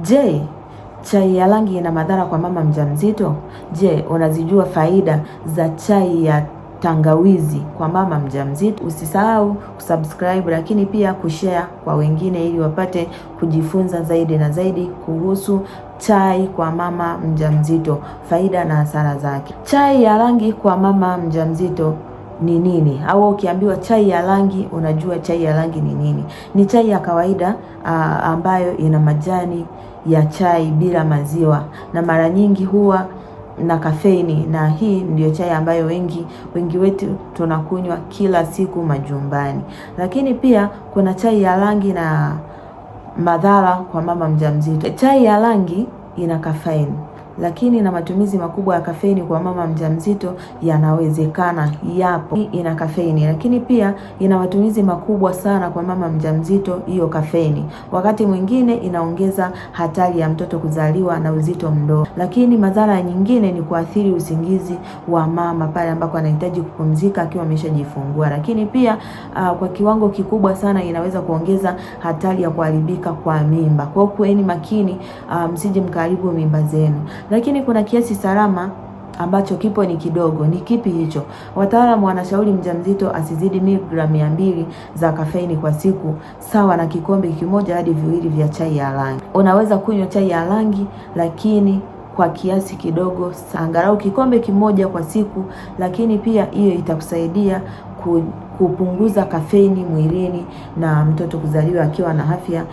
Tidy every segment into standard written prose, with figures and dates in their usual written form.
Je, chai ya rangi ina madhara kwa mama mjamzito? Je, unazijua faida za chai ya tangawizi kwa mama mjamzito? Usisahau kusubscribe, lakini pia kushare kwa wengine ili wapate kujifunza zaidi na zaidi kuhusu chai kwa mama mjamzito, faida na hasara zake. Chai ya rangi kwa mama mjamzito ni nini? Au ukiambiwa chai ya rangi, unajua chai ya rangi ni nini? Ni chai ya kawaida ambayo ina majani ya chai bila maziwa, na mara nyingi huwa na kafeini, na hii ndio chai ambayo wengi wetu tunakunywa kila siku majumbani. Lakini pia kuna chai ya rangi na madhara kwa mama mjamzito. Chai ya rangi ina kafeini, lakini na matumizi makubwa ya kafeini kwa mama mjamzito yanawezekana, yapo. Ina kafeini, lakini pia ina matumizi makubwa sana kwa mama mjamzito hiyo kafeini. Wakati mwingine inaongeza hatari ya mtoto kuzaliwa na uzito mdogo. Lakini madhara nyingine ni kuathiri usingizi wa mama pale ambako anahitaji kupumzika akiwa ameshajifungua. Lakini pia kwa kiwango kikubwa sana inaweza kuongeza hatari ya kuharibika kwa mimba. Kwa hiyo kuweni makini, msije mkaharibu mimba zenu. Lakini kuna kiasi salama ambacho kipo ni kidogo. Ni kipi hicho? Wataalamu wanashauri mjamzito asizidi miligramu 200 za kafeini kwa siku, sawa na kikombe kimoja hadi viwili vya chai ya rangi. Unaweza kunywa chai ya rangi lakini kwa kiasi kidogo, angalau kikombe kimoja kwa siku, lakini pia hiyo itakusaidia kupunguza kafeini mwilini na mtoto kuzaliwa akiwa na afya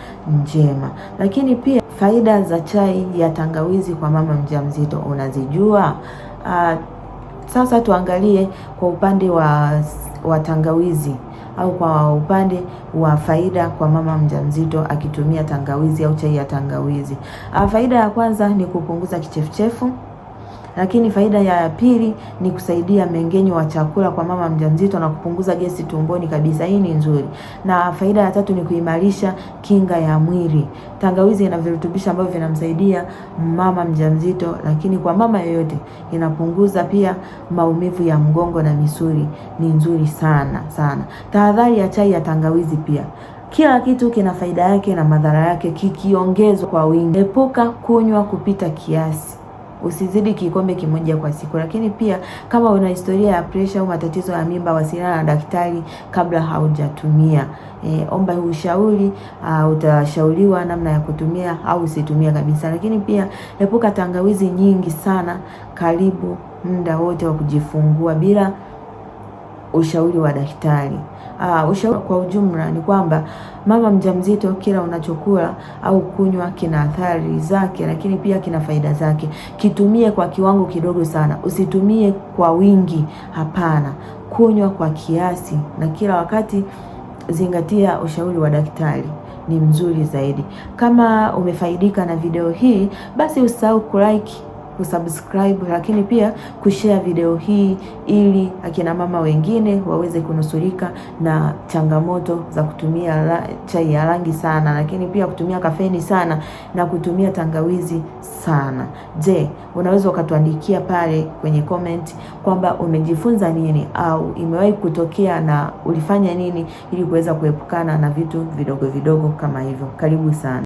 njema. Lakini pia faida za chai ya tangawizi kwa mama mjamzito unazijua? Sasa tuangalie kwa upande wa tangawizi, au kwa upande wa faida kwa mama mjamzito akitumia tangawizi au chai ya tangawizi. Faida ya kwanza ni kupunguza kichefuchefu. Lakini faida ya pili ni kusaidia mmeng'enyo wa chakula kwa mama mjamzito na kupunguza gesi tumboni kabisa. Hii ni nzuri. Na faida ya tatu ni kuimarisha kinga ya mwili. Tangawizi ina virutubisho ambavyo vinamsaidia mama mjamzito, lakini kwa mama yoyote inapunguza pia maumivu ya mgongo na misuli. Ni nzuri sana sana. Tahadhari ya chai ya tangawizi pia. Kila kitu kina faida yake na madhara yake kikiongezwa kwa wingi. Epuka kunywa kupita kiasi. Usizidi kikombe kimoja kwa siku. Lakini pia kama una historia ya pressure au matatizo ya mimba, wasiliana na daktari kabla haujatumia. Omba ushauri, utashauriwa namna ya kutumia au usitumia kabisa. Lakini pia epuka tangawizi nyingi sana karibu muda wote wa kujifungua bila ushauri wa daktari. Ushauri kwa ujumla ni kwamba mama mjamzito, kila unachokula au kunywa kina athari zake, lakini pia kina faida zake. Kitumie kwa kiwango kidogo sana, usitumie kwa wingi, hapana. Kunywa kwa kiasi, na kila wakati zingatia ushauri wa daktari, ni mzuri zaidi. Kama umefaidika na video hii, basi usisahau kulike, kusubscribe, lakini pia kushare video hii ili akina mama wengine waweze kunusurika na changamoto za kutumia chai ya rangi sana, lakini pia kutumia kafeini sana na kutumia tangawizi sana. Je, unaweza ukatuandikia pale kwenye comment kwamba umejifunza nini au imewahi kutokea na ulifanya nini ili kuweza kuepukana na vitu vidogo vidogo kama hivyo. Karibu sana.